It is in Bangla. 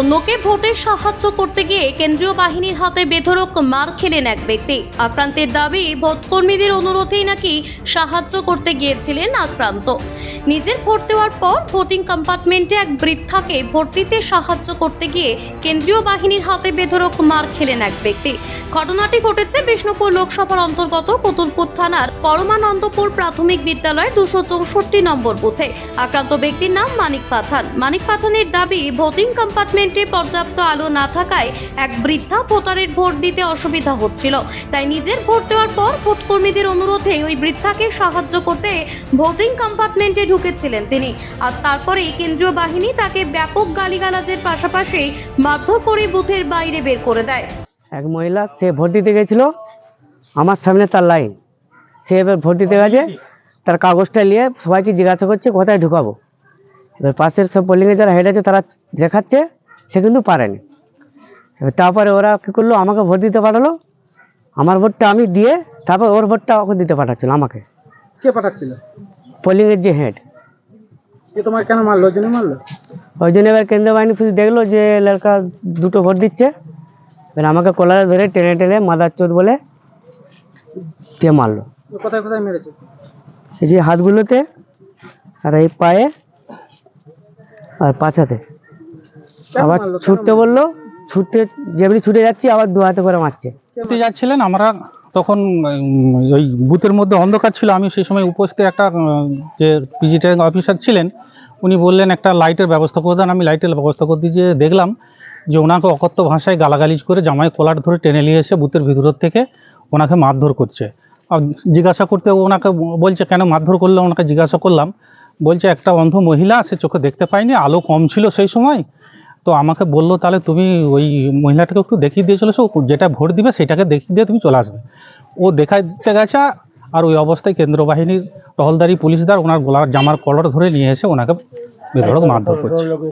অন্যকে ভোটে সাহায্য করতে গিয়ে কেন্দ্রীয় বাহিনীর হাতে বেধড়ক মার খেলেন এক ব্যক্তি। আক্রান্তের দাবি, ভোটকর্মীদের অনুরোধেই নাকি সাহায্য করতে গিয়েছিলেন আক্রান্ত। নিজের ভোট দেওয়ার পর ভোটিং কম্পার্টমেন্টে এক বৃদ্ধাকে ভোট দিতে সাহায্য করতে গিয়ে কেন্দ্রীয় বাহিনীর হাতে বেধড়ক মার খেলেন এক ব্যক্তি। ঘটনাটি ঘটেছে বিষ্ণুপুর লোকসভার অন্তর্গত কতুলপুর থানার পরমানন্দপুর প্রাথমিক বিদ্যালয়ের 264 নম্বর বুথে। আক্রান্ত ব্যক্তির নাম মানিক পাঠান। মানিক পাঠানের দাবি, ভোটিং কম্পার্টমেন্টে পর্যাপ্ত আলো না থাকায় এক বৃদ্ধা ভোটারের ভোট দিতে অসুবিধা হচ্ছিল। তাই নিজের ভোট দেওয়ার পর ভোটকর্মীদের অনুরোধে ওই বৃদ্ধাকে সাহায্য করতে ভোটিং কম্পার্টমেন্টে ঢুকেছিলেন তিনি। আর তারপরেই কেন্দ্রীয় বাহিনী তাকে ব্যাপক গালিগালাজের পাশাপাশি মারধর করে বুথের বাইরে বের করে দেয়। এক মহিলা, সে ভোট দিতে গেছিল, আমার সামনে তার লাইন, সে এবার ভোট দিতে গেছে, তার কাগজটা নিয়ে সবাইকে জিজ্ঞাসা করছে কোথায় ঢুকাবো। এবার পাশের সব পোলিংয়ে যারা হেড আছে তারা দেখাচ্ছে, সে কিন্তু পারেনি। এবার তারপরে ওরা কী করলো, আমাকে ভোট দিতে পাঠালো। আমার ভোটটা আমি দিয়ে তারপর ওর ভোটটা ওকে দিতে পাঠাচ্ছিল। আমাকে কে পাঠাচ্ছিল? পোলিংয়ের যে হেড। কে তোমার কেন মারলো? ওই জন্য মারলো? ওই জন্য এবার কেন্দ্রীয় বাহিনী পুলিশ দেখলো যে লড়কা দুটো ভোট দিচ্ছে, এবার আমাকে কলারে ধরে টেনে টেনে মাদার চোদ বলে কে মারলো। কোথায় কোথায় মেরেছে? এই যে হাতগুলোতে, আর এই পায়ে, আর পাছাতে। আবার ছুটতে বললো, ছুটতে যেমনি ছুটে যাচ্ছি আবার দু হাতে করে মারছে। দেখতে যাচ্ছিলেন, আমরা তখন ওই বুথের মধ্যে অন্ধকার ছিল। আমি সেই সময় উপস্থিত একটা যে পিজিটিং অফিসার ছিলেন, উনি বললেন একটা লাইটের ব্যবস্থা করে দেন। আমি লাইটের ব্যবস্থা করতে গিয়ে দেখলাম যে ওনাকে অকথ্য ভাষায় গালাগালিজ করে জামাই কলার ধরে টেনে নিয়ে এসে বুথের ভিতর থেকে ওনাকে মারধর করছে। আর জিজ্ঞাসা করতে ওনাকে বলছে কেন মারধর করলে, ওনাকে জিজ্ঞাসা করলাম, বলছে একটা অন্ধ মহিলা, সে চোখে দেখতে পায়নি, আলো কম ছিল সেই সময়। তো আমাকে বললো তাহলে তুমি ওই মহিলাটাকে একটু দেখিয়ে দিয়ে চলেছো, যেটা ভোট দিবে সেটাকে দেখিয়ে দিয়ে তুমি চলে আসবে। ও দেখাইতে গেছে, আর ওই অবস্থায় কেন্দ্র বাহিনীর টহলদারি পুলিশদার ওনার গলার জামার কলার ধরে নিয়ে এসে ওনাকে বেধড়ক মারধর করছে।